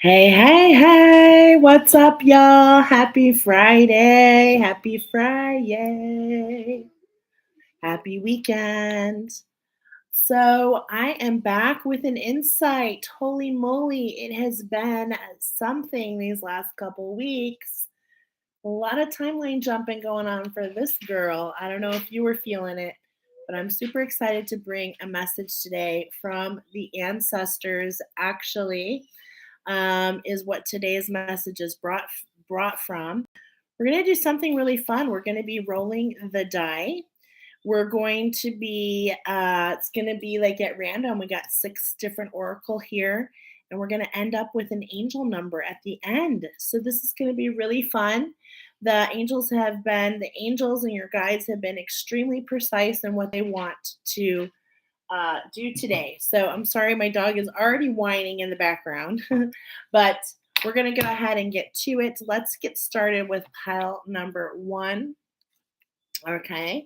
Hey, hey, hey, what's up, y'all? Happy Friday. Happy Friday. Happy weekend. So, I am back with an insight. Holy moly, it has been something these last couple weeks. A lot of timeline jumping going on for this girl. I don't know if you were feeling it, but I'm super excited to bring a message today from the ancestors, actually is what today's message is brought from. We're going to do something really fun. We're going to be rolling the die. We're going to be it's going to be like at random. We got 6 different oracle here, and we're going to end up with an angel number at the end. So this is going to be really fun. The angels and your guides have been extremely precise in what they want to do today. So I'm sorry, my dog is already whining in the background, but we're going to go ahead and get to it. Let's get started with pile number 1. Okay.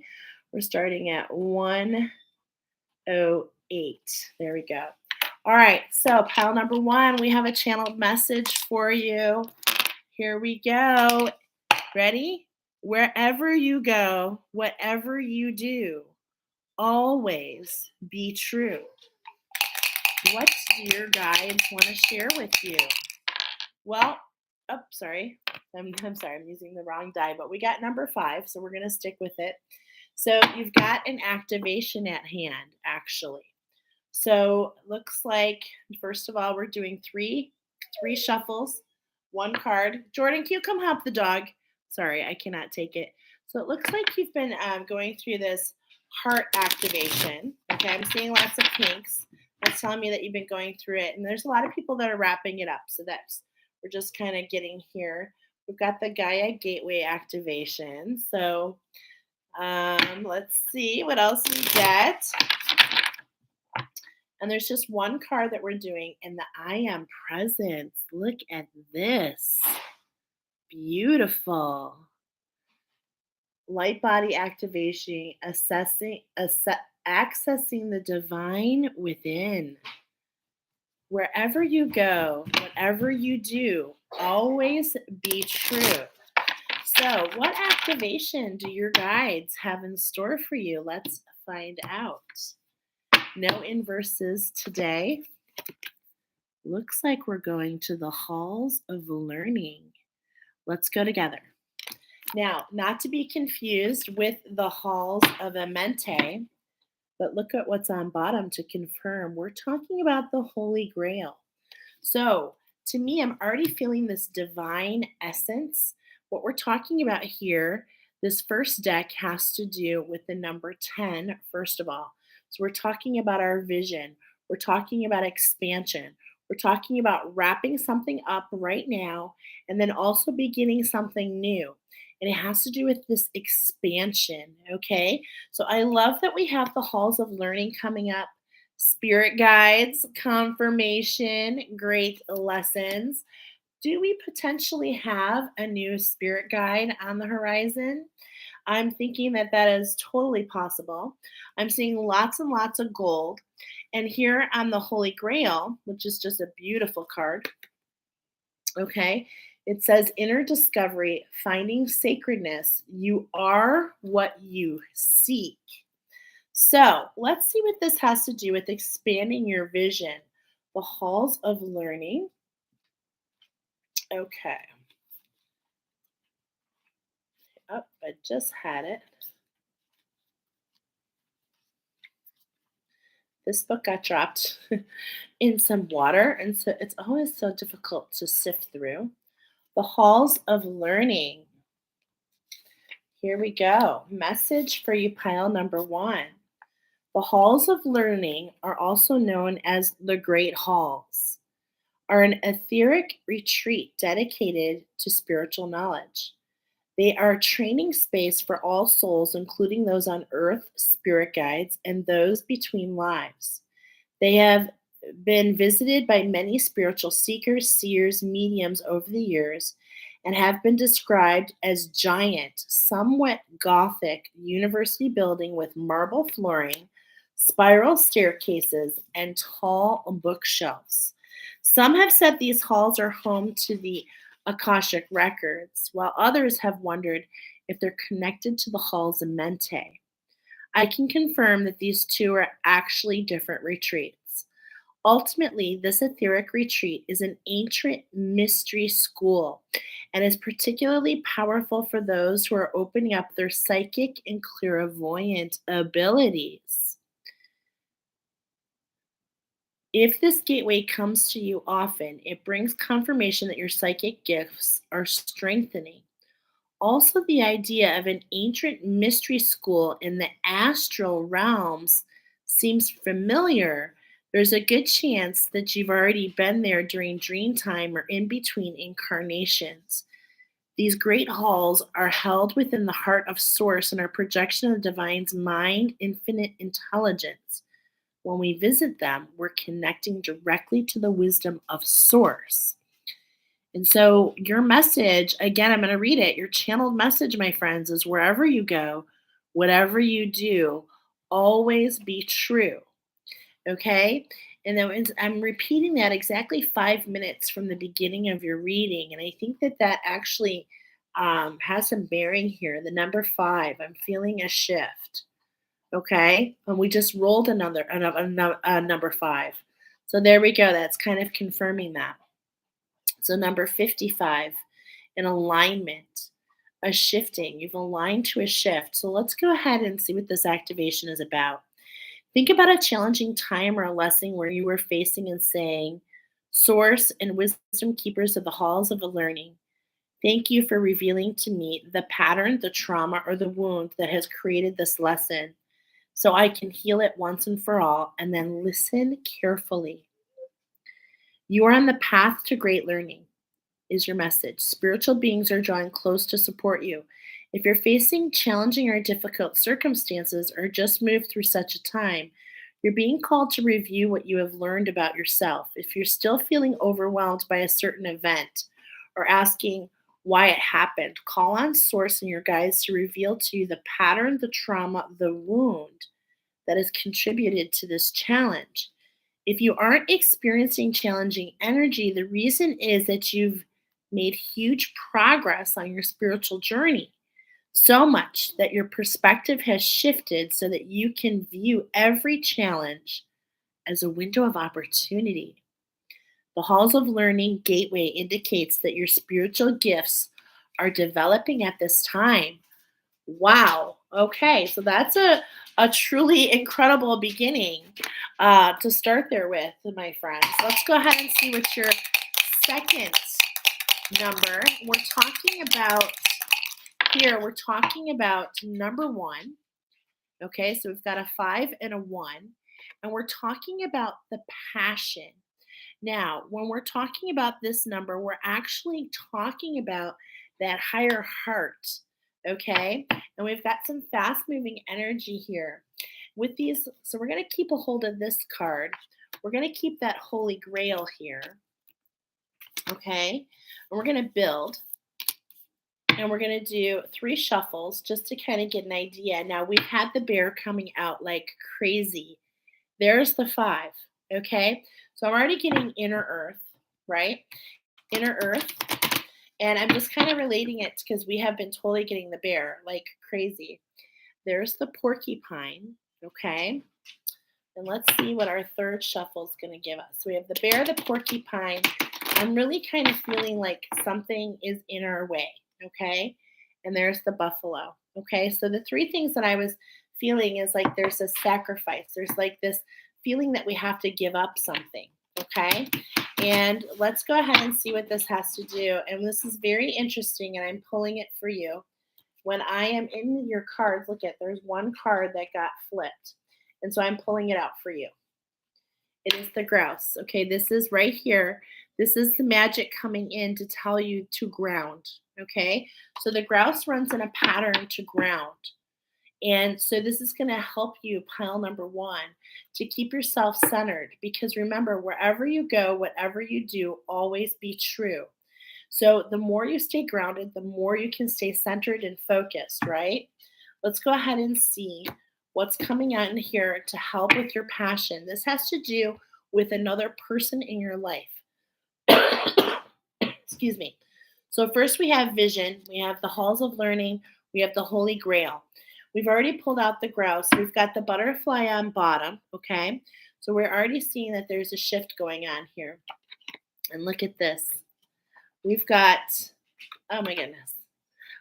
We're starting at 108. There we go. All right. So, pile number 1, we have a channeled message for you. Here we go. Ready? Wherever you go, whatever you do, always be true. What do your guides want to share with you? Well, oh, sorry. I'm sorry, I'm using the wrong die, but we got number 5, so we're going to stick with it. So you've got an activation at hand, actually. So looks like, first of all, we're doing three shuffles, 1 card. Jordan, can you come help the dog? Sorry, I cannot take it. So it looks like you've been going through this heart activation. Okay, I'm seeing lots of pinks. That's telling me that you've been going through it. And there's a lot of people that are wrapping it up. So we're just kind of getting here. We've got the Gaia Gateway activation. So let's see what else we get. And there's just 1 card that we're doing, and the I am presence. Look at this. Beautiful. Light body activation, accessing the divine within. Wherever you go, whatever you do, always be true. So, what activation do your guides have in store for you? Let's find out. No inverses today. Looks like we're going to the halls of learning. Let's go together. Now, not to be confused with the halls of Amente, but look at what's on bottom to confirm. We're talking about the Holy Grail. So, to me, I'm already feeling this divine essence. What we're talking about here, this first deck has to do with the number 10, first of all. So, we're talking about our vision, we're talking about expansion, we're talking about wrapping something up right now and then also beginning something new. And it has to do with this expansion, okay? So, I love that we have the halls of learning coming up. Spirit guides, confirmation, great lessons. Do we potentially have a new spirit guide on the horizon? I'm thinking that that is totally possible. I'm seeing lots and lots of gold. And here on the Holy Grail, which is just a beautiful card, okay, it says inner discovery, finding sacredness. You are what you seek. So let's see what this has to do with expanding your vision. The halls of learning. Okay. Oh, I just had it. This book got dropped in some water, and so it's always so difficult to sift through. The halls of learning. Here we go. Message for you, pile number 1. The halls of learning are also known as the Great Halls, are an etheric retreat dedicated to spiritual knowledge. They are a training space for all souls, including those on earth, spirit guides, and those between lives. They have been visited by many spiritual seekers, seers, mediums over the years, and have been described as giant, somewhat gothic university building with marble flooring, spiral staircases, and tall bookshelves. Some have said these halls are home to the Akashic records, while others have wondered if they're connected to the halls of Mente. I can confirm that these two are actually different retreats. Ultimately, this etheric retreat is an ancient mystery school and is particularly powerful for those who are opening up their psychic and clairvoyant abilities. If this gateway comes to you often, it brings confirmation that your psychic gifts are strengthening. Also, the idea of an ancient mystery school in the astral realms seems familiar. There's a good chance that you've already been there during dream time or in between incarnations. These great halls are held within the heart of Source and are a projection of the divine's mind, infinite intelligence. When we visit them, we're connecting directly to the wisdom of Source. And so, your message, again, I'm going to read it. Your channeled message, my friends, is wherever you go, whatever you do, always be true. Okay? And then I'm repeating that exactly 5 minutes from the beginning of your reading. And I think that that actually has some bearing here. The number 5, I'm feeling a shift. Okay? And we just rolled another number 5. So there we go. That's kind of confirming that. So number 55, an alignment, a shifting. You've aligned to a shift. So let's go ahead and see what this activation is about. Think about a challenging time or a lesson where you were facing and saying, Source and wisdom keepers of the halls of learning, thank you for revealing to me the pattern, the trauma, or the wound that has created this lesson so I can heal it once and for all, and then listen carefully. You are on the path to great learning, is your message. Spiritual beings are drawing close to support you. If you're facing challenging or difficult circumstances or just moved through such a time, you're being called to review what you have learned about yourself. If you're still feeling overwhelmed by a certain event or asking why it happened, call on Source and your guides to reveal to you the pattern, the trauma, the wound that has contributed to this challenge. If you aren't experiencing challenging energy, the reason is that you've made huge progress on your spiritual journey. So much that your perspective has shifted so that you can view every challenge as a window of opportunity. The Halls of Learning Gateway indicates that your spiritual gifts are developing at this time. Wow. Okay. So that's a truly incredible beginning to start there with, my friends. Let's go ahead and see what your second number. We're talking about number 1. Okay. So we've got a 5 and a 1. And we're talking about the passion. Now, when we're talking about this number, we're actually talking about that higher heart. Okay. And we've got some fast moving energy here with these. So we're going to keep a hold of this card. We're going to keep that Holy Grail here. Okay. And we're going to build. And we're going to do 3 shuffles just to kind of get an idea. Now, we've had the bear coming out like crazy. There's the 5. Okay. So I'm already getting inner earth, right? Inner earth. And I'm just kind of relating it because we have been totally getting the bear like crazy. There's the porcupine, okay? And let's see what our third shuffle is going to give us. So we have the bear, the porcupine. I'm really kind of feeling like something is in our way, okay? And there's the buffalo, okay? So the 3 things that I was feeling is like there's a sacrifice. There's like this feeling that we have to give up something, okay? And let's go ahead and see what this has to do. And this is very interesting, and I'm pulling it for you. When I am in your cards, look at, there's one card that got flipped. And so I'm pulling it out for you. It is the grouse. Okay, this is right here. This is the magic coming in to tell you to ground. Okay, so the grouse runs in a pattern to ground. And so this is going to help you, pile number 1, to keep yourself centered. Because remember, wherever you go, whatever you do, always be true. So the more you stay grounded, the more you can stay centered and focused, right? Let's go ahead and see what's coming out in here to help with your passion. This has to do with another person in your life. Excuse me. So first we have vision, we have the halls of learning, we have the holy grail. We've already pulled out the grail, so we've got the butterfly on bottom, okay? So we're already seeing that there's a shift going on here. And look at this. We've got, oh my goodness,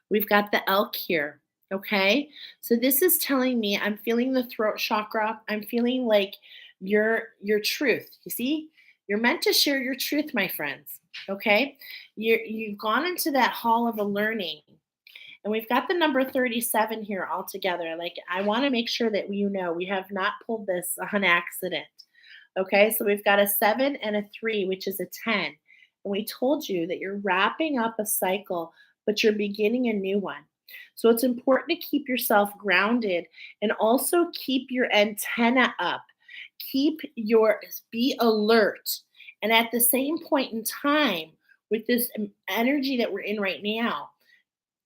we've got the elk here, okay? So this is telling me I'm feeling the throat chakra. I'm feeling like your truth. You see? You're meant to share your truth, my friends, okay? You've gone into that hall of a learning. And we've got the number 37 here all together. Like, I want to make sure that you know we have not pulled this on accident. Okay, so we've got a 7 and a 3, which is a 10. And we told you that you're wrapping up a cycle, but you're beginning a new one. So it's important to keep yourself grounded and also keep your antenna up. Be alert. And at the same point in time, with this energy that we're in right now,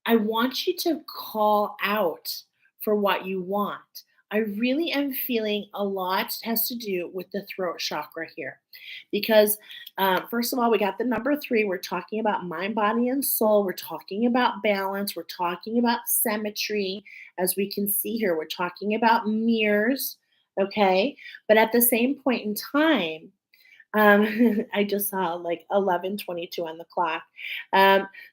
I want you to call out for what you want. I really am feeling a lot has to do with the throat chakra here. Because, first of all, we got the number 3. We're talking about mind, body, and soul. We're talking about balance. We're talking about symmetry. As we can see here, we're talking about mirrors. Okay. But at the same point in time, I just saw like 11:22 on the clock.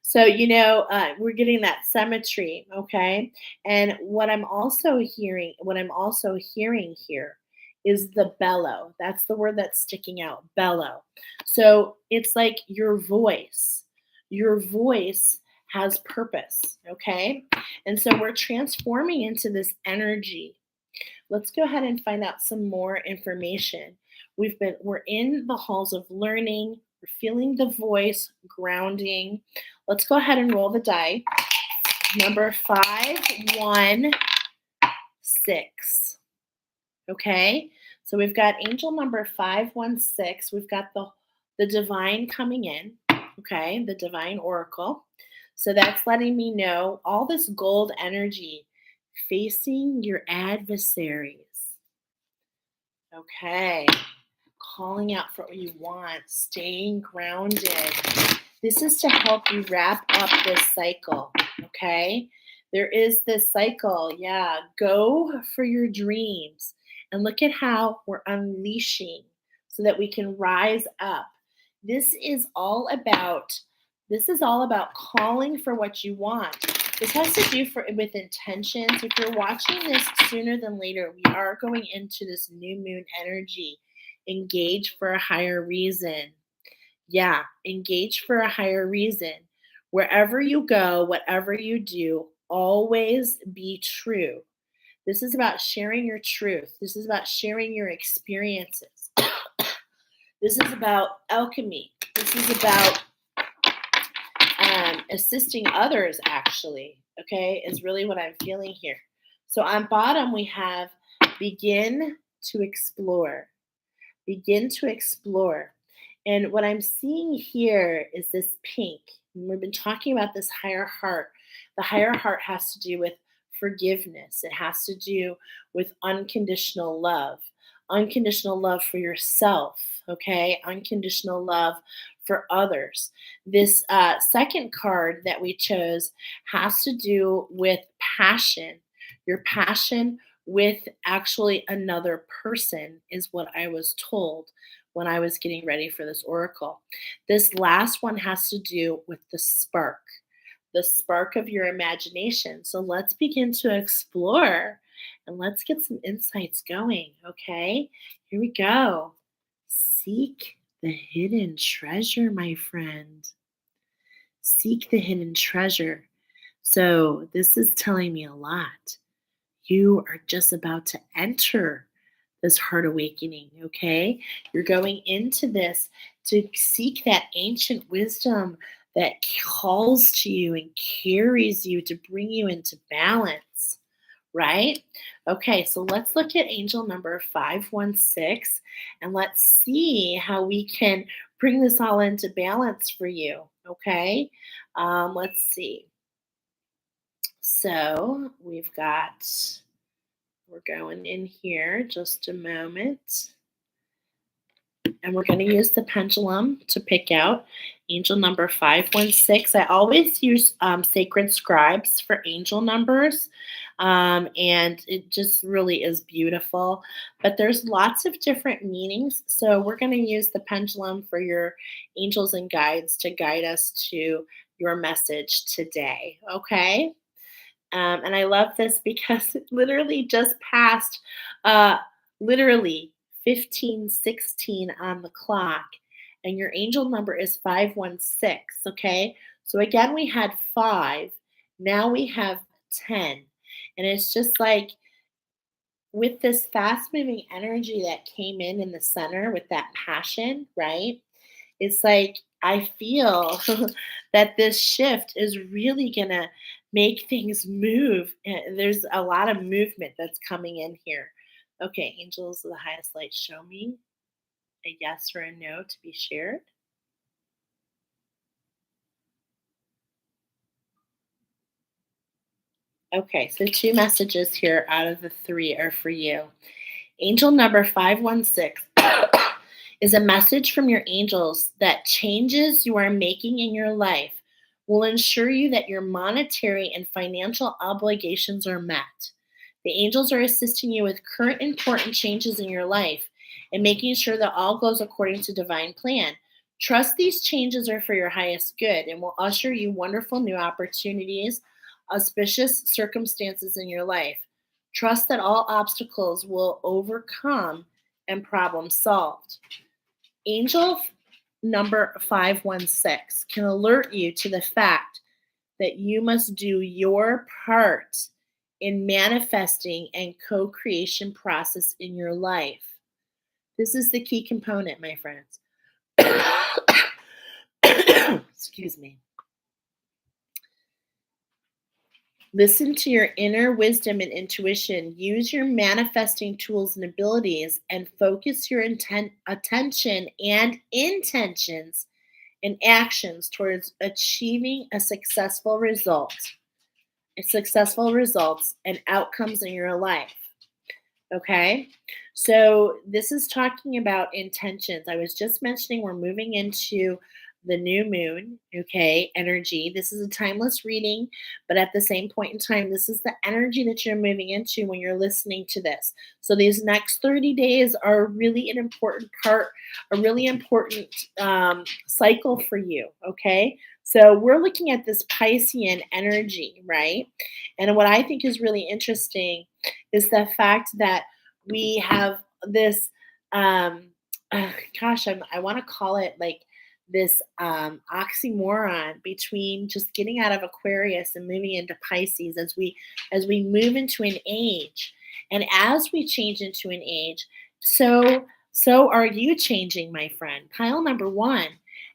So we're getting that symmetry, okay? And what I'm also hearing here is the bellow. That's the word that's sticking out, bellow. So it's like your voice. Your voice has purpose, okay? And so we're transforming into this energy. Let's go ahead and find out some more information. We're in the halls of learning, we're feeling the voice, grounding. Let's go ahead and roll the die. Number 516. Okay? So we've got angel number 516. We've got the divine coming in, okay? The divine oracle. So that's letting me know all this gold energy facing your adversaries. Okay. Calling out for what you want, staying grounded. This is to help you wrap up this cycle. Okay. There is this cycle. Yeah. Go for your dreams. And look at how we're unleashing so that we can rise up. This is all about calling for what you want. This has to do with intentions. If you're watching this sooner than later, we are going into this new moon energy. Engage for a higher reason. Yeah, engage for a higher reason. Wherever you go, whatever you do, always be true. This is about sharing your truth. This is about sharing your experiences. This is about alchemy. This is about assisting others, actually, okay, is really what I'm feeling here. So on bottom, we have begin to explore. Begin to explore. And what I'm seeing here is this pink. And we've been talking about this higher heart. The higher heart has to do with forgiveness, it has to do with unconditional love for yourself, okay? Unconditional love for others. This second card that we chose has to do with passion. Your passion with actually another person is what I was told when I was getting ready for this oracle. This last one has to do with the spark of your imagination. So let's begin to explore and let's get some insights going, okay? Here we go. Seek the hidden treasure, my friend. Seek the hidden treasure. So this is telling me a lot. You are just about to enter this heart awakening, okay? You're going into this to seek that ancient wisdom that calls to you and carries you to bring you into balance, right? Okay, so let's look at angel number 516 and let's see how we can bring this all into balance for you, okay? Let's see. So we're going in here just a moment. And we're going to use the pendulum to pick out angel number 516. I always use sacred scribes for angel numbers, and it just really is beautiful. But there's lots of different meanings. So we're going to use the pendulum for your angels and guides to guide us to your message today. Okay? And I love this because it literally just passed, uh, literally 15:16 on the clock, and your angel number is 516. Okay, so again, we had five, now we have 10, and it's just like with this fast moving energy that came in the center with that passion, right? It's like I feel that this shift is really going to make things move. There's a lot of movement that's coming in here. Okay, angels of the highest light, show me a yes or a no to be shared. Okay, so two messages here out of the three are for you. Angel number 516 is a message from your angels that changes you are making in your life will ensure you that your monetary and financial obligations are met. The angels are assisting you with current important changes in your life and making sure that all goes according to divine plan. Trust these changes are for your highest good and will usher you wonderful new opportunities, auspicious circumstances in your life. Trust that all obstacles will overcome and problem solved. Angel number 516 can alert you to the fact that you must do your part in manifesting and co-creation process in your life. This is the key component, my friends. Excuse me. Listen to your inner wisdom and intuition. Use your manifesting tools and abilities and focus your attention and intentions and actions towards achieving successful results and outcomes in your life. Okay. So this is talking about intentions. I was just mentioning we're moving into the new moon, okay, energy. This is a timeless reading, but at the same point in time, this is the energy that you're moving into when you're listening to this. So these next 30 days are really an important part, a really important cycle for you, okay? So we're looking at this Piscean energy, right? And what I think is really interesting is the fact that we have this um I want to call it like this oxymoron between just getting out of Aquarius and moving into Pisces as we move into an age. And as we change into an age, so are you changing, my friend. Pile number 1,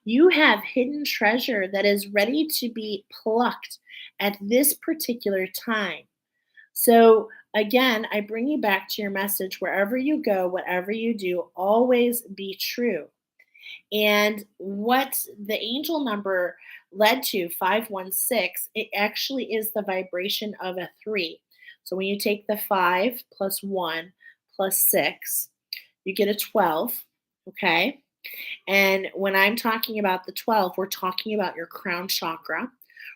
you have hidden treasure that is ready to be plucked at this particular time. So, again, I bring you back to your message wherever you go, whatever you do, always be true. And what the angel number led to, 516, it actually is the vibration of a 3. So, when you take the 5 plus 1 plus 6, you get a 12. Okay. And when I'm talking about the 12, we're talking about your crown chakra.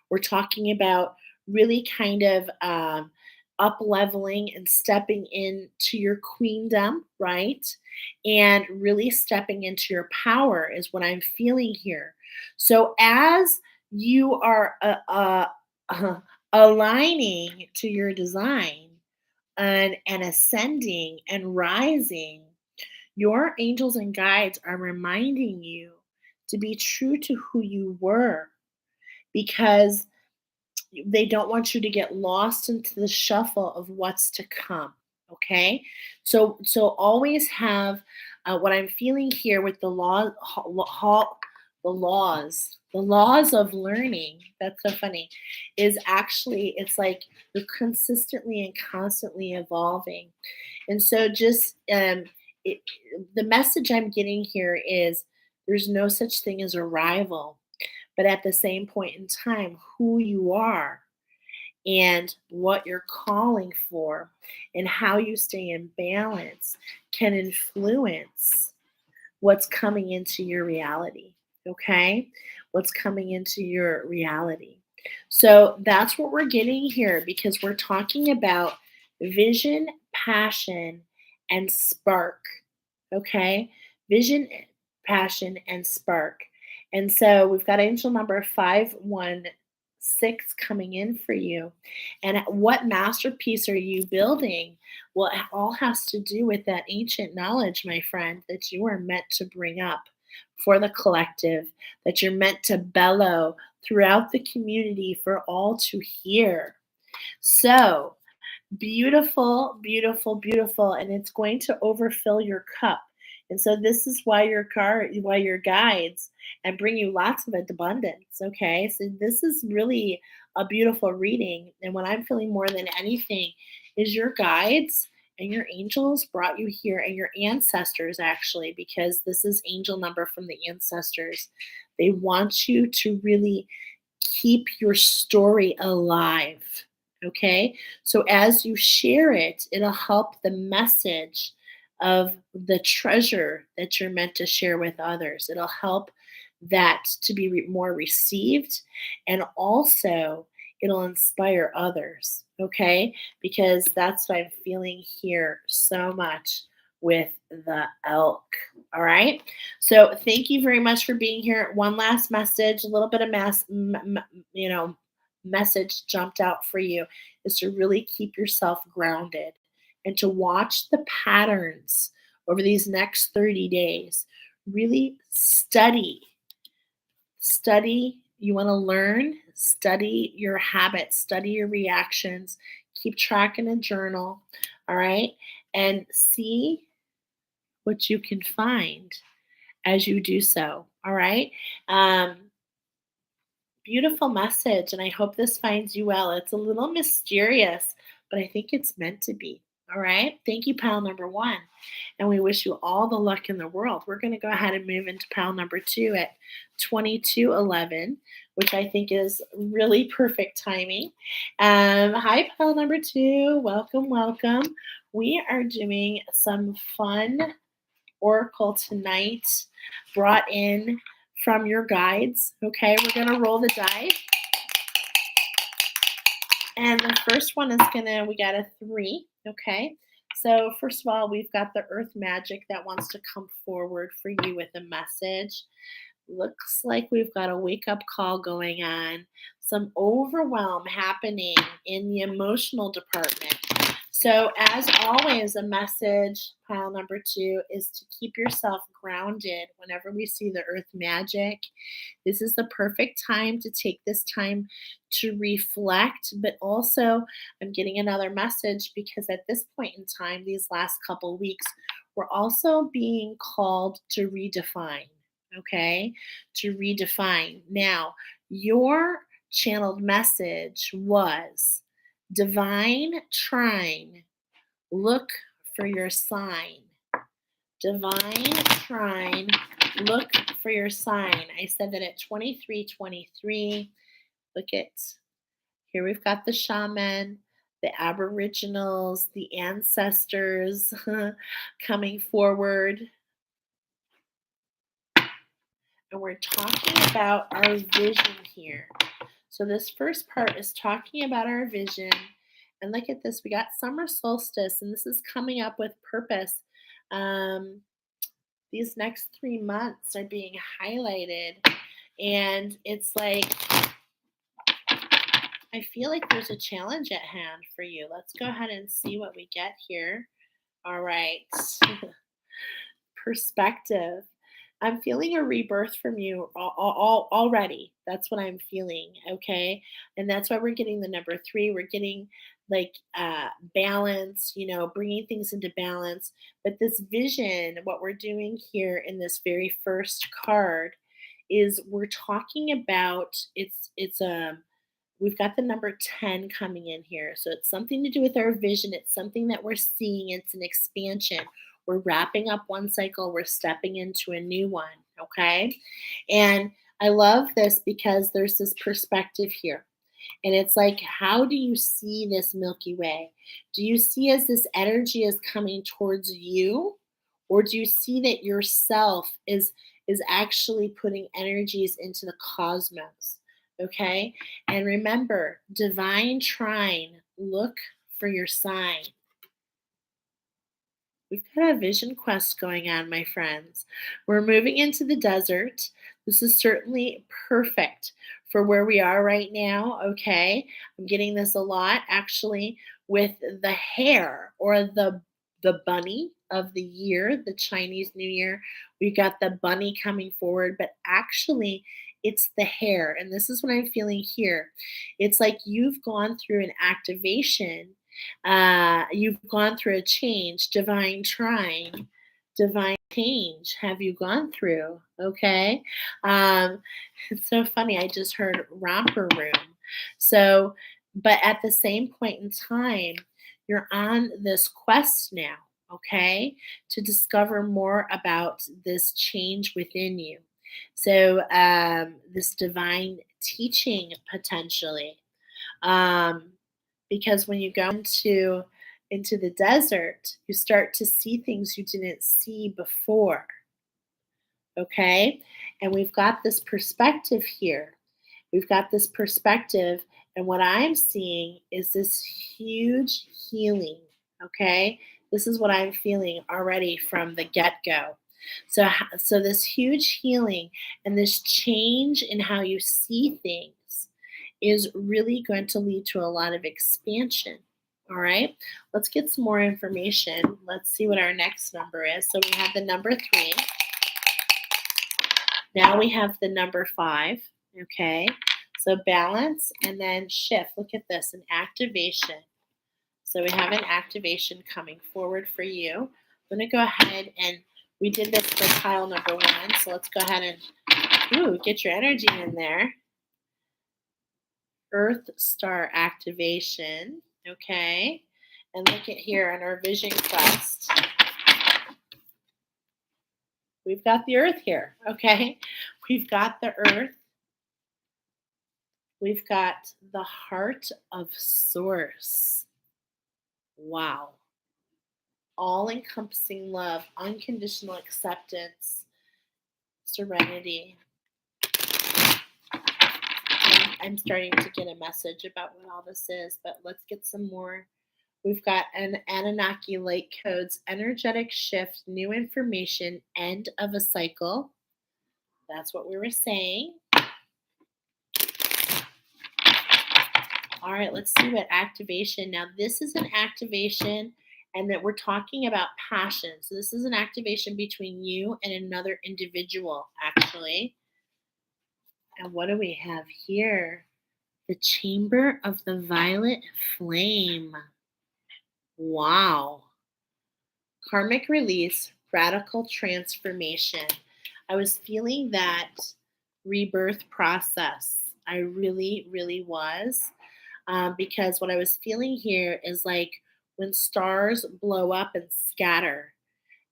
We're talking about really kind of up leveling and stepping into your queendom, right? And really stepping into your power is what I'm feeling here. So as you are aligning to your design and ascending and rising, your angels and guides are reminding you to be true to who you were because they don't want you to get lost into the shuffle of what's to come. Okay, so always have what I'm feeling here with the laws of learning. That's so funny. Is actually it's like you're consistently and constantly evolving, and so just it, the message I'm getting here is there's no such thing as a rival, but at the same point in time, who you are and what you're calling for and how you stay in balance can influence what's coming into your reality. Okay? What's coming into your reality. So that's what we're getting here because we're talking about vision, passion, and spark. Okay? Vision, passion, and spark. And so we've got angel number 516 coming in for you. And what masterpiece are you building? Well, it all has to do with that ancient knowledge, my friend, that you are meant to bring up for the collective, that you're meant to bellow throughout the community for all to hear. So, beautiful, beautiful, beautiful, and it's going to overfill your cup. And so this is why your guides and bring you lots of abundance. Okay, so this is really a beautiful reading. And what I'm feeling more than anything is your guides and your angels brought you here, and your ancestors actually, because this is angel number from the ancestors. They want you to really keep your story alive. Okay. So as you share it, it'll help the message of the treasure that you're meant to share with others. It'll help that to be more received, and also it'll inspire others. Okay. Because that's what I'm feeling here so much with the elk. All right. So thank you very much for being here. One last message, a little bit of message jumped out for you is to really keep yourself grounded and to watch the patterns over these next 30 days. Really study. You want to learn, study your habits, study your reactions, keep track in a journal. All right. And see what you can find as you do so. All right. Um, Beautiful message, and I hope this finds you well. It's a little mysterious, but I think it's meant to be. All right. Thank you, pile number one. And we wish you all the luck in the world. We're going to go ahead and move into pile number two at 2211, which I think is really perfect timing. Hi, pile number two. Welcome, welcome. We are doing some fun oracle tonight brought in from your guides. Okay, we're going to roll the die. And the first one is we got a 3. Okay, so first of all, we've got the earth magic that wants to come forward for you with a message. Looks like we've got a wake up call going on, some overwhelm happening in the emotional department. So, as always, a message, pile number 2, is to keep yourself grounded whenever we see the earth magic. This is the perfect time to take this time to reflect, but also I'm getting another message because at this point in time, these last couple weeks, we're also being called to redefine. Okay, to redefine. Now, your channeled message was divine trine, look for your sign. Divine trine, look for your sign. I said that at 23:23. Look at here, we've got the shaman, the aboriginals, the ancestors coming forward. And we're talking about our vision here. So this first part is talking about our vision. And look at this, we got summer solstice, and this is coming up with purpose. Um, these next 3 months are being highlighted. And it's like, I feel like there's a challenge at hand for you. Let's go ahead and see what we get here. All right. Perspective. I'm feeling a rebirth from you already. That's what I'm feeling. Okay. And that's why we're getting the number 3. We're getting like balance, bringing things into balance. But this vision, what we're doing here in this very first card is we're talking about we've got the number 10 coming in here. So it's something to do with our vision. It's something that we're seeing. It's an expansion. We're wrapping up one cycle, we're stepping into a new one. Okay. And I love this because there's this perspective here. And it's like, how do you see this Milky Way? Do you see as this energy is coming towards you? Or do you see that yourself is actually putting energies into the cosmos? Okay? And remember, divine trine, look for your sign. We've got a vision quest going on, my friends. We're moving into the desert. This is certainly perfect for where we are right now. Okay. I'm getting this a lot actually with the hare or the bunny of the year, the Chinese New Year. We've got the bunny coming forward, but actually it's the hare. And this is what I'm feeling here. It's like you've gone through an activation, you've gone through a change, divine trine, divine change. Have you gone through? Okay. Um, it's so funny. I just heard romper room. So, but at the same point in time, you're on this quest now, okay, to discover more about this change within you. So, this divine teaching potentially, um, because when you go into the desert, you start to see things you didn't see before. Okay, and we've got this perspective here. We've got this perspective, and what I'm seeing is this huge healing. Okay, this is what I'm feeling already from the get-go. So this huge healing and this change in how you see things is really going to lead to a lot of expansion. All right, let's get some more information. Let's see what our next number is. So we have the number 3. Now we have the number 5. Okay, so balance and then shift. Look at this, an activation. So we have an activation coming forward for you. I'm going to go ahead and we did this for pile number 1. So let's go ahead and get your energy in there. Earth Star activation. Okay. And look at here on our vision quest. We've got the Earth here. Okay. We've got the Earth. We've got the heart of Source. Wow. All encompassing love, unconditional acceptance, serenity. I'm starting to get a message about what all this is, but let's get some more. We've got an Anunnaki Light Codes, energetic shift, new information, end of a cycle. That's what we were saying. All right, let's see what activation. Now, this is an activation, and that we're talking about passion. So, this is an activation between you and another individual, actually. And what do we have here? The Chamber of the Violet Flame. Wow. Karmic release, radical transformation. I was feeling that rebirth process. I really, really was. Because what I was feeling here is like when stars blow up and scatter,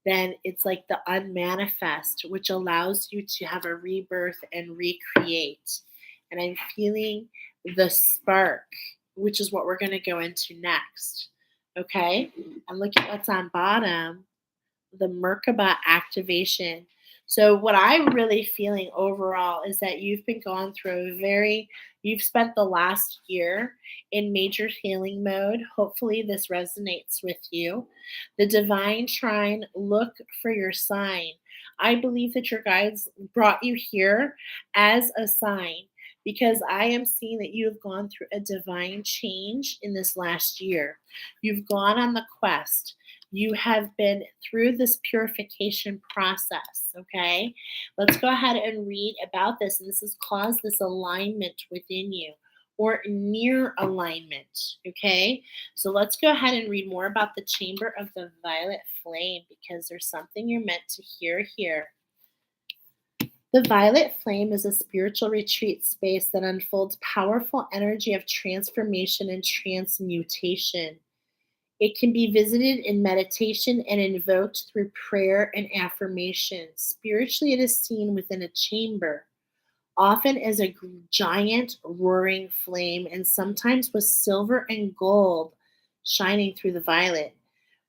then it's like the unmanifest, which allows you to have a rebirth and recreate. And I'm feeling the spark, which is what we're going to go into next. Okay. And look at what's on bottom, the Merkaba activation. So what I'm really feeling overall is that you've been going through you've spent the last year in major healing mode. Hopefully this resonates with you. The divine trine, look for your sign. I believe that your guides brought you here as a sign because I am seeing that you have gone through a divine change in this last year. You've gone on the quest. You have been through this purification process, okay? Let's go ahead and read about this. And this has caused this alignment within you or near alignment, okay? So let's go ahead and read more about the Chamber of the Violet Flame because there's something you're meant to hear here. The Violet Flame is a spiritual retreat space that unfolds powerful energy of transformation and transmutation. It can be visited in meditation and invoked through prayer and affirmation. Spiritually, it is seen within a chamber, often as a giant roaring flame, and sometimes with silver and gold shining through the violet.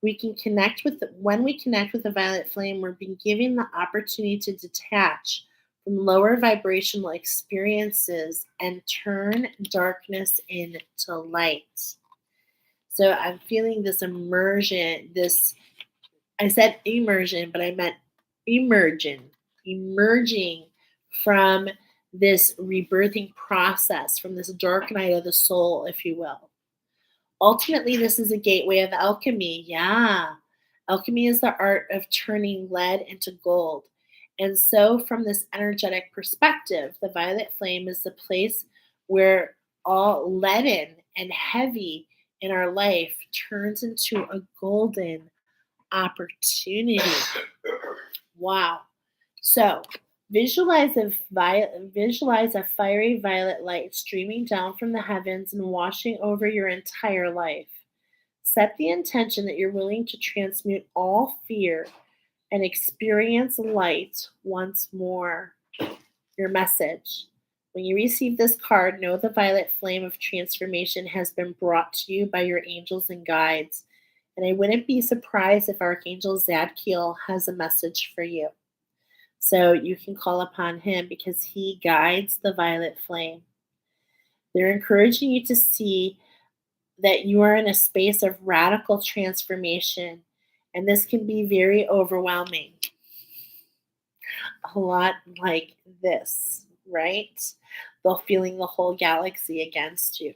When we connect with the violet flame, we're being given the opportunity to detach from lower vibrational experiences and turn darkness into light. So I'm feeling this immersion, I said immersion, but I meant emerging from this rebirthing process, from this dark night of the soul, if you will. Ultimately, this is a gateway of alchemy. Yeah. Alchemy is the art of turning lead into gold. And so, from this energetic perspective, the violet flame is the place where all leaden and heavy in our life turns into a golden opportunity. Wow. So, visualize a fiery violet light streaming down from the heavens and washing over your entire life. Set the intention that you're willing to transmute all fear and experience light once more. Your message. When you receive this card, know the violet flame of transformation has been brought to you by your angels and guides. And I wouldn't be surprised if Archangel Zadkiel has a message for you. So you can call upon him because he guides the violet flame. They're encouraging you to see that you are in a space of radical transformation, and this can be very overwhelming. A lot like this, right? They're feeling the whole galaxy against you.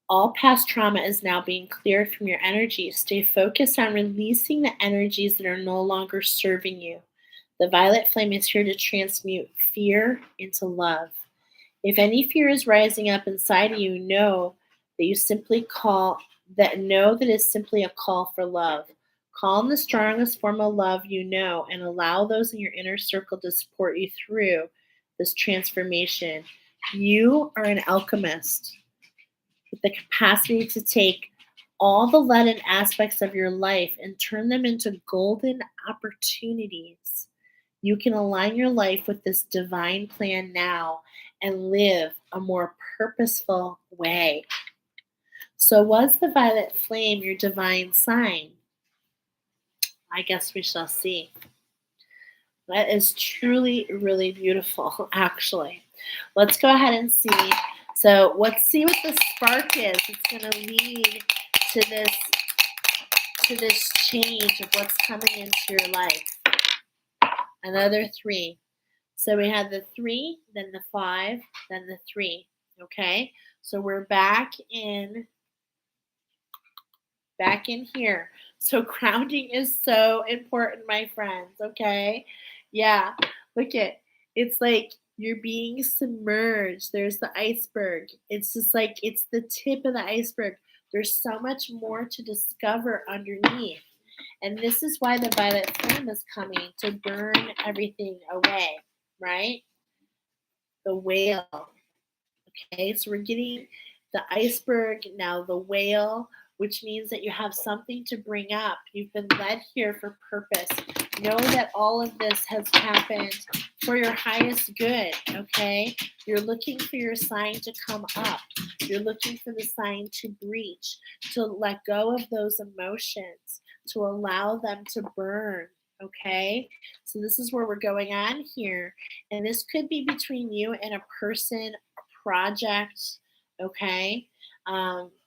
All past trauma is now being cleared from your energy. Stay focused on releasing the energies that are no longer serving you. The violet flame is here to transmute fear into love. If any fear is rising up inside of you, know that it's simply a call for love. Call in the strongest form of love you know and allow those in your inner circle to support you through this transformation. You are an alchemist with the capacity to take all the leaden aspects of your life and turn them into golden opportunities. You can align your life with this divine plan now and live a more purposeful way. So, was the violet flame your divine sign? I guess we shall see. That is truly, really beautiful, actually. Let's go ahead and see. So let's see what the spark is. It's going to lead to this change of what's coming into your life. Another 3. So we had the 3, then the 5, then the 3. Okay, so we're back in here. So grounding is so important, my friends. Okay, yeah. Look at it's like you're being submerged. There's the iceberg. It's just like it's the tip of the iceberg. There's so much more to discover underneath. And this is why the violet flame is coming to burn everything away, right? The whale. Okay, so we're getting the iceberg, now the whale, which means that you have something to bring up. You've been led here for purpose. Know that all of this has happened for your highest good, okay? You're looking for your sign to come up. You're looking for the sign to breach, to let go of those emotions, to allow them to burn, okay? So this is where we're going on here. And this could be between you and a person, a project, okay?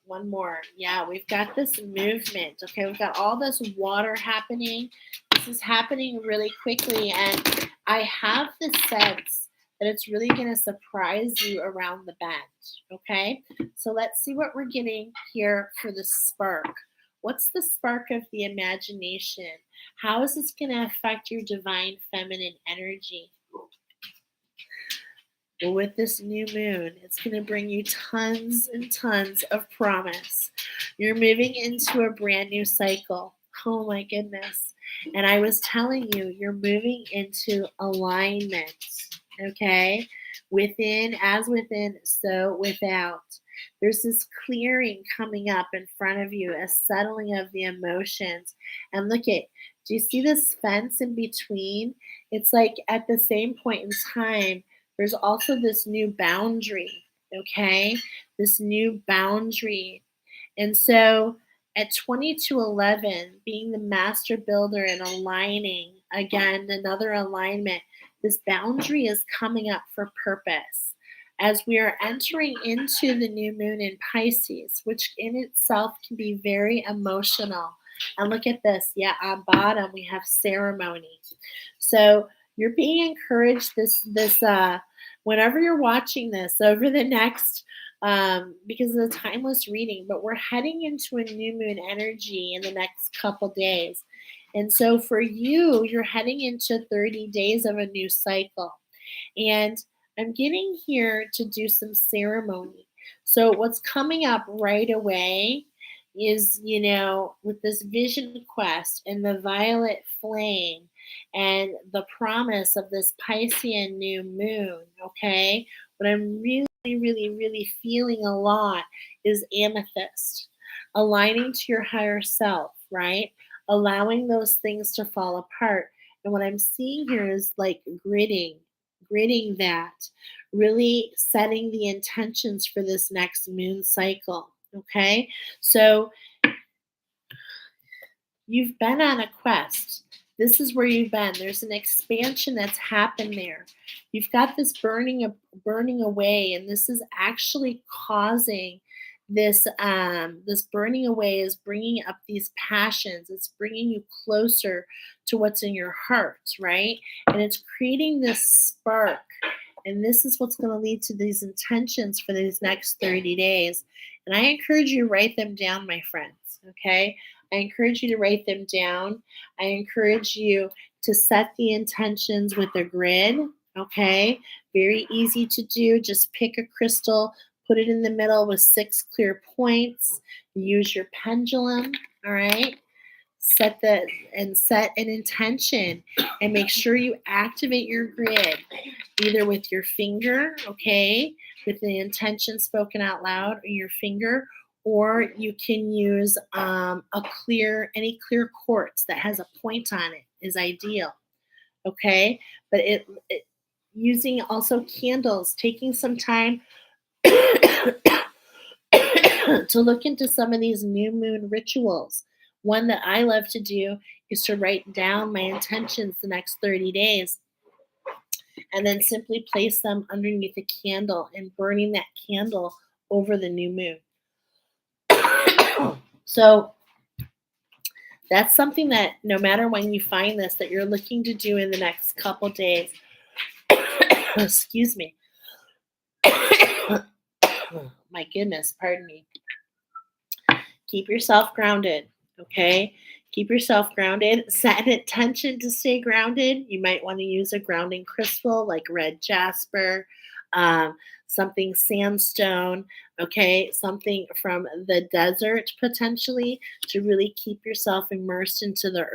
One more. Yeah, we've got this movement. Okay, we've got all this water happening. This is happening really quickly, and I have the sense that it's really going to surprise you around the bend. Okay, so let's see what we're getting here for the spark. What's the spark of the imagination? How is this going to affect your divine feminine energy? Well, with this new moon, it's going to bring you tons and tons of promise. You're moving into a brand new cycle. Oh my goodness. And I was telling you, you're moving into alignment. Okay? Within, as within, so without. There's this clearing coming up in front of you, a settling of the emotions. And look at, do you see this fence in between? It's like at the same point in time, there's also this new boundary, okay? This new boundary. And so at 20 to 11, being the master builder and aligning, again, another alignment, this boundary is coming up for purpose. As we are entering into the new moon in Pisces, which in itself can be very emotional. And look at this. Yeah, on bottom we have ceremony. So you're being encouraged whenever you're watching this over the next because of the timeless reading, but we're heading into a new moon energy in the next couple days. And so for you, you're heading into 30 days of a new cycle. And I'm getting here to do some ceremony. So what's coming up right away is, with this vision quest and the violet flame and the promise of this Piscean new moon, okay? What I'm really, really, really feeling a lot is amethyst, aligning to your higher self, right? Allowing those things to fall apart. And what I'm seeing here is like gritting that, really setting the intentions for this next moon cycle. Okay. So you've been on a quest. This is where you've been. There's an expansion that's happened there. You've got this burning away, and this is actually causing this burning away is bringing up these passions. It's bringing you closer to what's in your heart, right? And it's creating this spark. And this is what's going to lead to these intentions for these next 30 days. And I encourage you to write them down, my friends. Okay. I encourage you to write them down. I encourage you to set the intentions with a grid. Okay. Very easy to do. Just pick a crystal, put it in the middle with 6 clear points. Use your pendulum. All right. Set an intention and make sure you activate your grid either with your finger, okay, with the intention spoken out loud, or your finger, or you can use any clear quartz that has a point on it is ideal, okay. But using also candles, taking some time to look into some of these new moon rituals. One that I love to do is to write down my intentions the next 30 days and then simply place them underneath a candle and burning that candle over the new moon. So that's something that no matter when you find this, that you're looking to do in the next couple days. Excuse me. My goodness, pardon me. Keep yourself grounded, okay? Keep yourself grounded. Set an intention to stay grounded. You might want to use a grounding crystal like red jasper, something sandstone, okay? Something from the desert potentially to really keep yourself immersed into the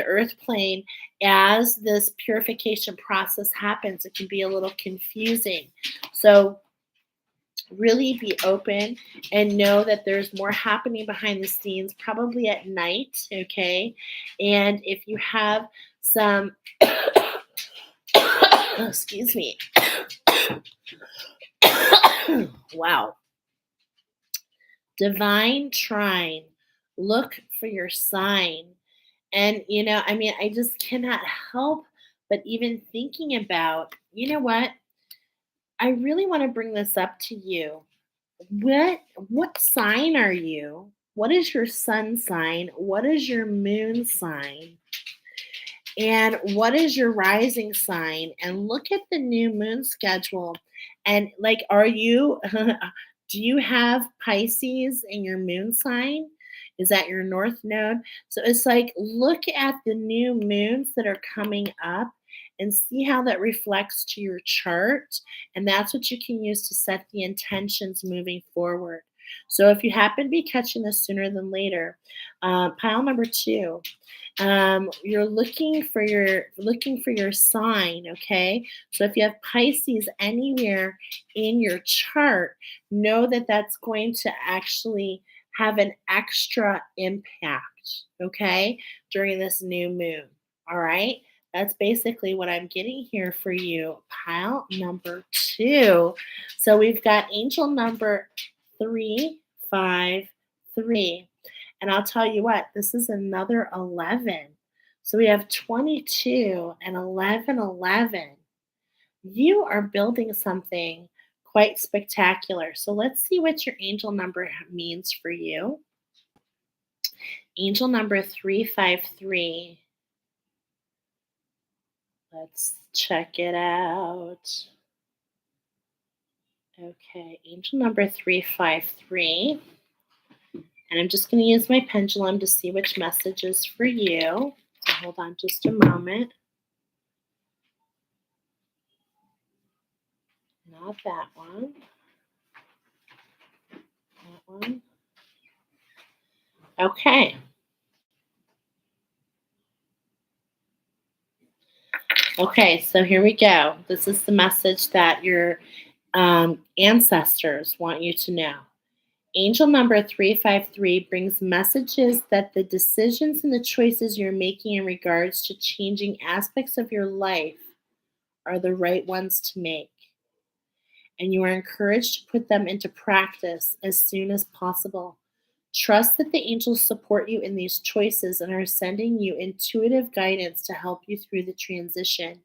earth plane. As this purification process happens, it can be a little confusing. So really be open and know that there's more happening behind the scenes, probably at night, okay? And if you have some, excuse me, wow, divine trine, look for your sign. And, I just cannot help but even thinking about, you know what? I really want to bring this up to you. What sign are you? What is your sun sign? What is your moon sign? And what is your rising sign? And look at the new moon schedule. And like, do you have Pisces in your moon sign? Is that your north node? So it's like, look at the new moons that are coming up and see how that reflects to your chart. And that's what you can use to set the intentions moving forward. So if you happen to be catching this sooner than later, pile number 2, you're looking for your sign, okay? So if you have Pisces anywhere in your chart, know that that's going to actually have an extra impact, okay, during this new moon. All right, that's basically what I'm getting here for you. Pile number 2. So we've got angel number 3, 5, 3. And I'll tell you what, this is another 11. So we have 22 and 11, 11. You are building something quite spectacular. So let's see what your angel number means for you. Angel number 353. Let's check it out. Okay, angel number 353. And I'm just going to use my pendulum to see which message is for you. So hold on just a moment. Not that one. That one. Okay. Okay, so here we go. This is the message that your ancestors want you to know. Angel number 353 brings messages that the decisions and the choices you're making in regards to changing aspects of your life are the right ones to make. And you are encouraged to put them into practice as soon as possible. Trust that the angels support you in these choices and are sending you intuitive guidance to help you through the transition.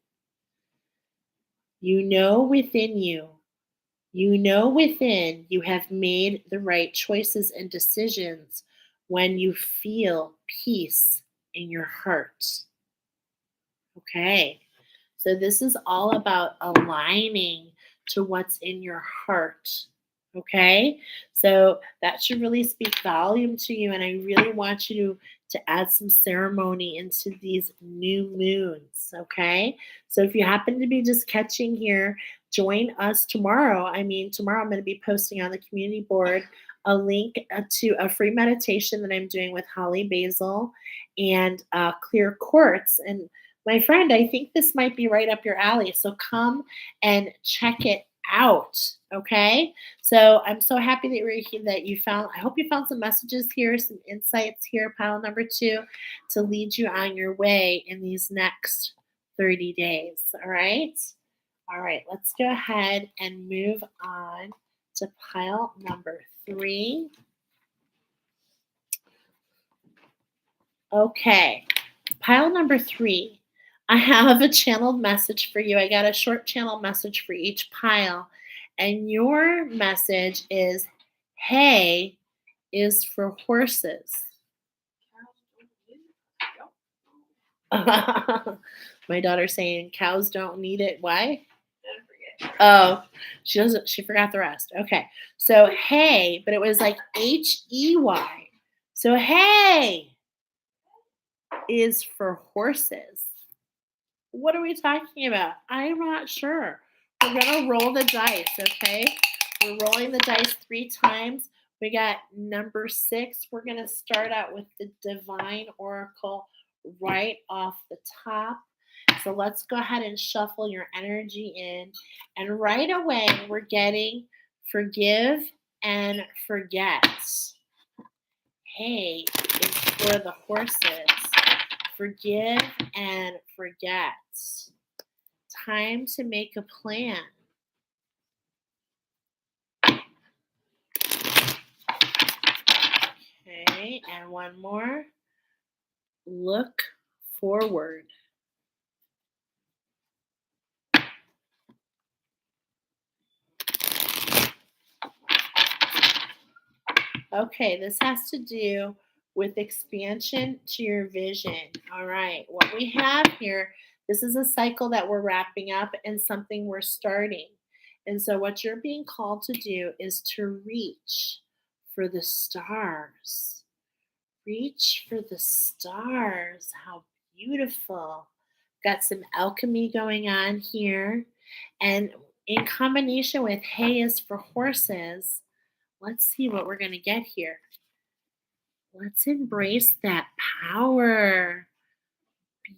You know within you have made the right choices and decisions when you feel peace in your heart. Okay. So this is all about aligning to what's in your heart. Okay. So that should really speak volume to you. And I really want you to add some ceremony into these new moons. Okay. So if you happen to be just catching here, join us tomorrow. Tomorrow I'm going to be posting on the community board a link to a free meditation that I'm doing with Holly Basil and Clear Quartz. And my friend, I think this might be right up your alley. So come and check it out. Okay. So I'm so happy that I hope you found some messages here, some insights here, pile number 2, to lead you on your way in these next 30 days. All right. All right. Let's go ahead and move on to pile number 3. Okay. Pile number 3. I have a channeled message for you. I got a short channel message for each pile. And your message is, hey, is for horses. My daughter's saying cows don't need it. Why? Oh, she forgot the rest. Okay. So hey, but it was like HEY. So hey is for horses. What are we talking about? I'm not sure. We're going to roll the dice, okay? We're rolling the dice 3 times. We got number 6. We're going to start out with the Divine Oracle right off the top. So let's go ahead and shuffle your energy in. And right away, we're getting forgive and forget. Hey, is for the horses. Forgive and forget. Time to make a plan. Okay, and one more. Look forward. Okay, this has to do with expansion to your vision. All right, what we have here, this is a cycle that we're wrapping up and something we're starting. And so, what you're being called to do is to reach for the stars. Reach for the stars. How beautiful. Got some alchemy going on here. And in combination with hay is for horses, let's see what we're going to get here. Let's embrace that power.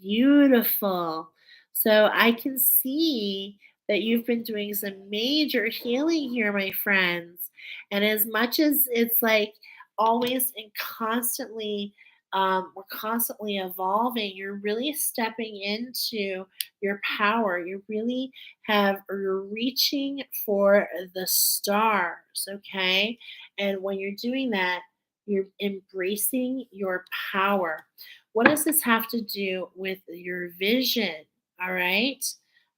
Beautiful. So I can see that you've been doing some major healing here, my friends. And as much as it's like always and constantly, we're constantly evolving, you're really stepping into your power. You're reaching for the stars, okay? And when you're doing that, You're embracing your power. What does this have to do with your vision? All right.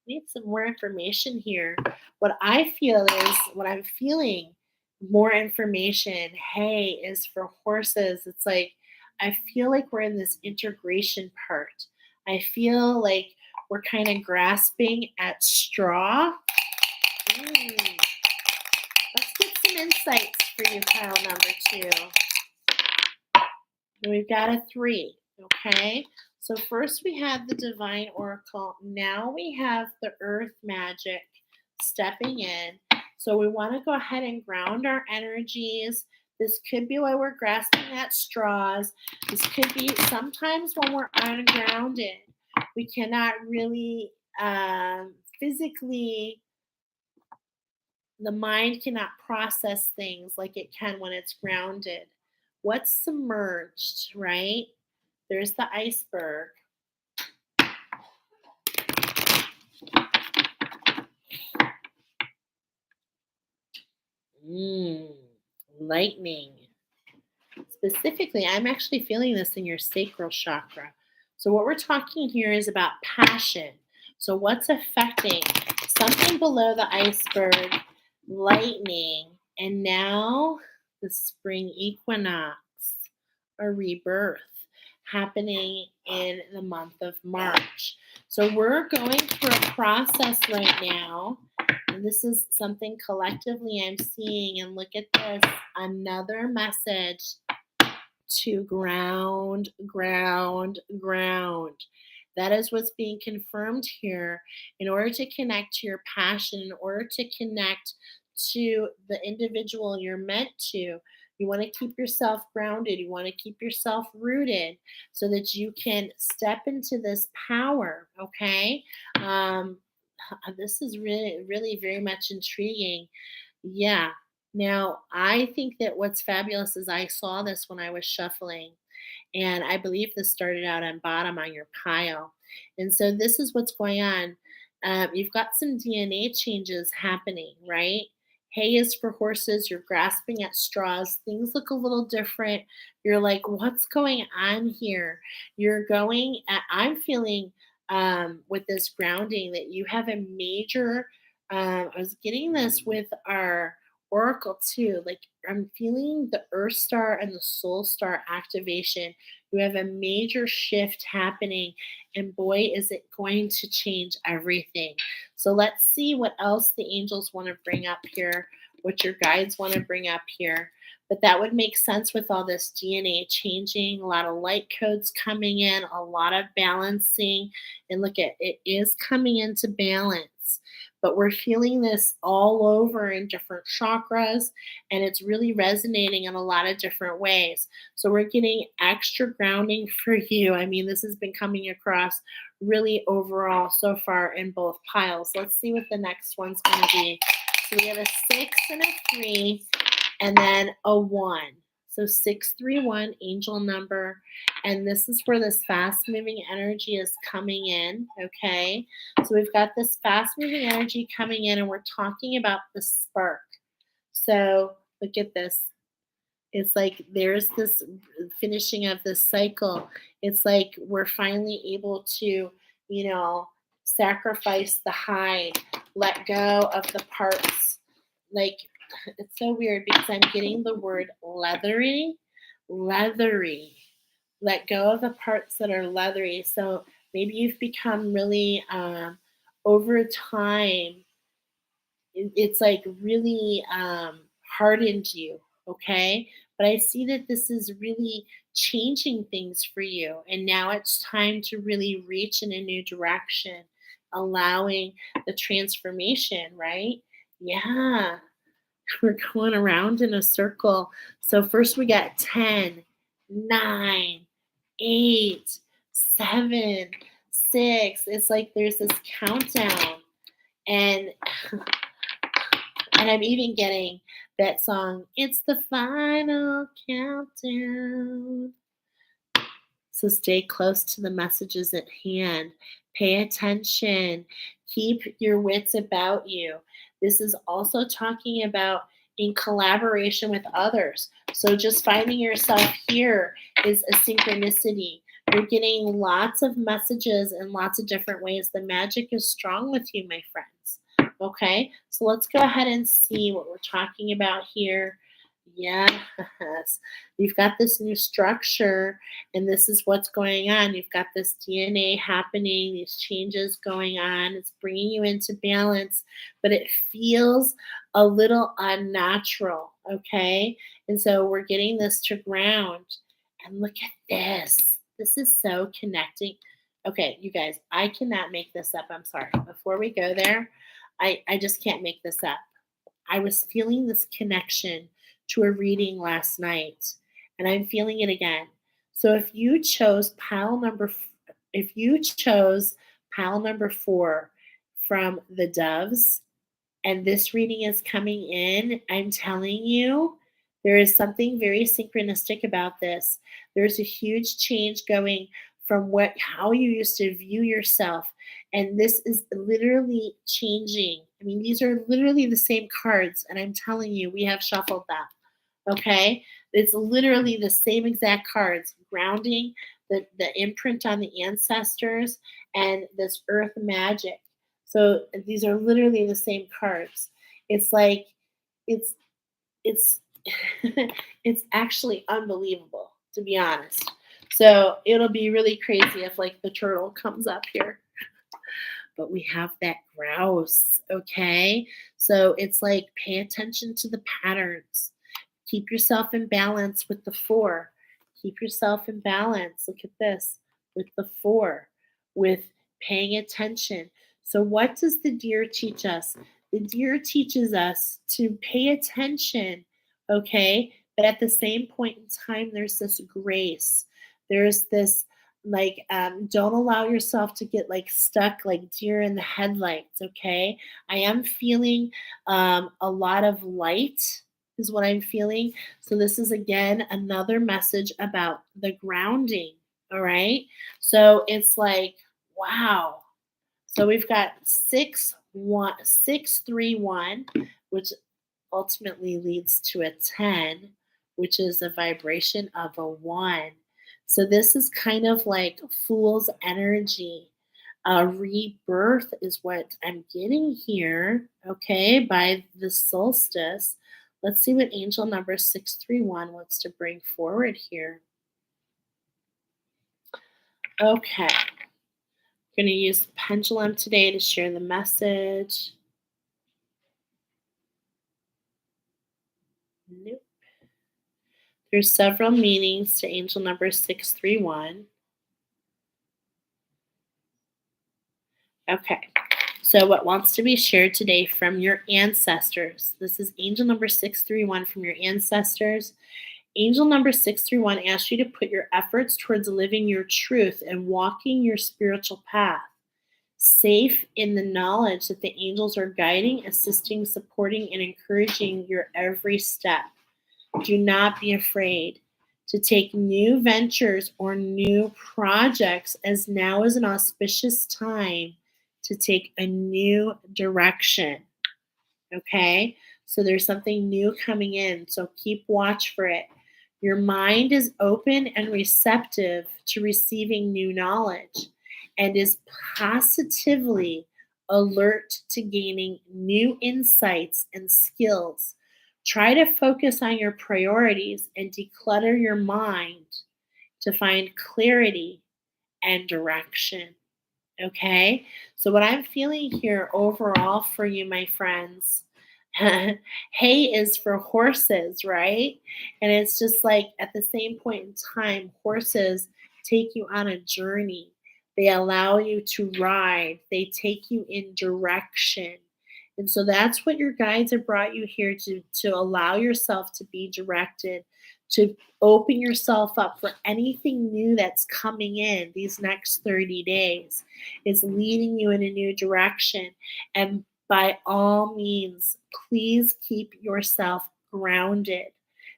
Need some more information here. What I feel is what I'm feeling more information. Hey, is for horses. It's like I feel like we're in this integration part. I feel like we're kind of grasping at straw. Mm. Let's get some insights for you, pile number two. And we've got a three. Okay. So first we had the divine oracle. Now we have the earth magic stepping in. So we want to go ahead and ground our energies. This could be why we're grasping at straws. This could be sometimes when we're ungrounded, we cannot really physically, the mind cannot process things like it can when it's grounded. What's submerged, right? There's the iceberg. Mm, lightning. Specifically, I'm actually feeling this in your sacral chakra. So, what we're talking here is about passion. So, what's affecting something below the iceberg, lightning, and now the spring equinox, a rebirth happening in the month of March. So, we're going through a process right now. And this is something collectively I'm seeing. And look at this, another message to ground, ground, ground. That is what's being confirmed here. In order to connect to your passion, in order to connect to the individual you're meant to, you want to keep yourself grounded. You want to keep yourself rooted so that you can step into this power. Okay. Um, this is really, really very much intriguing. Yeah. Now, I think that what's fabulous is I saw this when I was shuffling, and I believe this started out on bottom on your pile. And so, this is what's going on. You've got some DNA changes happening, right? Hay is for horses. You're grasping at straws. Things look a little different. You're like, what's going on here? You're going, I'm feeling with this grounding that you have a major I was getting this with our oracle too. Like I'm feeling the Earth Star and the Soul Star activation. You have a major shift happening, and boy, is it going to change everything. So let's see what else the angels want to bring up here, what your guides want to bring up here. But that would make sense with all this DNA changing, a lot of light codes coming in, a lot of balancing. And look at it is coming into balance, but we're feeling this all over in different chakras, and it's really resonating in a lot of different ways. So we're getting extra grounding for you. I mean, this has been coming across really overall so far in both piles. Let's see what the next one's going to be. So we have a 6 and a 3 and then a 1. So 631 angel number. And this is where this fast moving energy is coming in. Okay. So we've got this fast moving energy coming in, and we're talking about the spark. So look at this. It's like there's this finishing of this cycle. It's like we're finally able to, sacrifice the hide, let go of the parts. Like it's so weird because I'm getting the word leathery, leathery. Let go of the parts that are leathery. So maybe you've become really, over time, it's like really hardened you. Okay. But I see that this is really changing things for you. And now it's time to really reach in a new direction, allowing the transformation, right? Yeah. We're going around in a circle. So first we got 10, 9, 8, 7, 6. It's like there's this countdown. And and I'm even getting that song, It's the Final Countdown. So stay close to the messages at hand. Pay attention. Keep your wits about you. This is also talking about in collaboration with others. So just finding yourself here is a synchronicity. You're getting lots of messages in lots of different ways. The magic is strong with you, my friends. Okay, so let's go ahead and see what we're talking about here. Yes, you've got this new structure, and this is what's going on. You've got this DNA happening, these changes going on. It's bringing you into balance, but it feels a little unnatural. Okay, and so we're getting this to ground. And look at this. This is so connecting. Okay, you guys, I cannot make this up. I'm sorry. Before we go there, I just can't make this up. I was feeling this connection to a reading last night, and I'm feeling it again. So if you chose pile number 4 from the doves, and this reading is coming in, I'm telling you, there is something very synchronistic about this. There's a huge change going from how you used to view yourself, and this is literally changing. I mean, these are literally the same cards, and I'm telling you, we have shuffled them. Okay? It's literally the same exact cards, grounding, the imprint on the ancestors, and this earth magic. So these are literally the same cards. It's like it's it's it's actually unbelievable, to be honest. So it'll be really crazy if like the turtle comes up here. But we have that grouse, okay? So it's like pay attention to the patterns. Keep yourself in balance with the 4. Keep yourself in balance. Look at this with the 4, with paying attention. So, what does the deer teach us? The deer teaches us to pay attention, okay? But at the same point in time, there's this grace. There's this like don't allow yourself to get like stuck like deer in the headlights, okay? I am feeling a lot of light is what I'm feeling. So this is again another message about the grounding. All right. So it's like, wow. So we've got 631, which ultimately leads to a 10, which is a vibration of a 1. So this is kind of like fool's energy. Rebirth is what I'm getting here, okay, by the solstice. Let's see what angel number 631 wants to bring forward here. Okay. I'm going to use the pendulum today to share the message. Nope. There's several meanings to angel number 631. Okay. So, what wants to be shared today from your ancestors? This is angel number 631 from your ancestors. Angel number 631 asks you to put your efforts towards living your truth and walking your spiritual path, safe in the knowledge that the angels are guiding, assisting, supporting, and encouraging your every step. Do not be afraid to take new ventures or new projects, as now is an auspicious time to take a new direction. Okay? So there's something new coming in. So keep watch for it. Your mind is open and receptive to receiving new knowledge and is positively alert to gaining new insights and skills. Try to focus on your priorities and declutter your mind to find clarity and direction. Okay. So, what I'm feeling here overall for you, my friends, hay is for horses, right? And it's just like at the same point in time, horses take you on a journey. They allow you to ride, they take you in direction. And so that's what your guides have brought you here to allow yourself to be directed, to open yourself up for anything new that's coming in these next 30 days. Is leading you in a new direction. And by all means, please keep yourself grounded,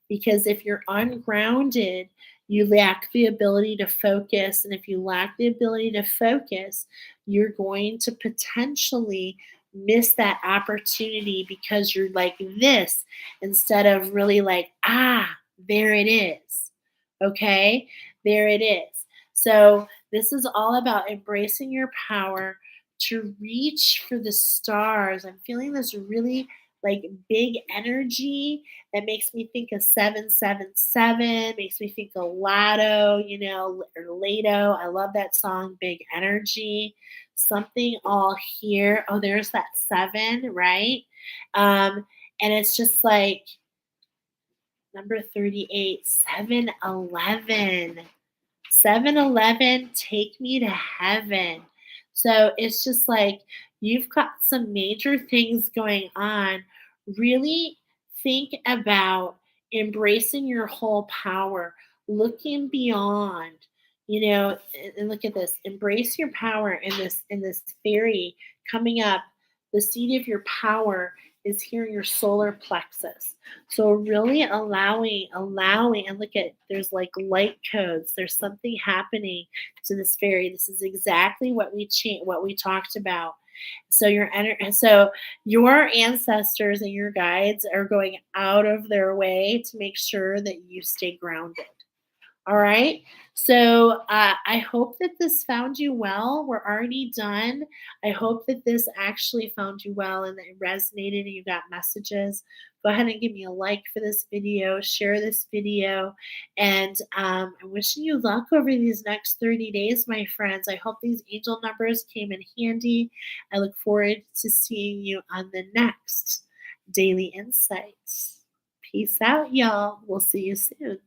because if you're ungrounded, you lack the ability to focus. And if you lack the ability to focus, you're going to potentially miss that opportunity because you're like this instead of really like, there it is. Okay, there it is. So, this is all about embracing your power to reach for the stars. I'm feeling this really like big energy that makes me think of 777, makes me think of Lotto, or Lato. I love that song, Big Energy. Something all here. Oh, there's that seven, right? Um, and it's just like number 38, 7-Eleven. 7-Eleven, take me to heaven. So it's just like you've got some major things going on. Really think about embracing your whole power, looking beyond, and look at this. Embrace your power in this fairy coming up. The seat of your power is here in your solar plexus. So really allowing, and look at there's like light codes. There's something happening to this fairy. This is exactly what we talked about. So your ancestors and your guides are going out of their way to make sure that you stay grounded. All right. So I hope that this found you well. We're already done. I hope that this actually found you well and that it resonated and you got messages. Go ahead and give me a like for this video, share this video, and I'm wishing you luck over these next 30 days, my friends. I hope these angel numbers came in handy. I look forward to seeing you on the next Daily Insights. Peace out, y'all. We'll see you soon.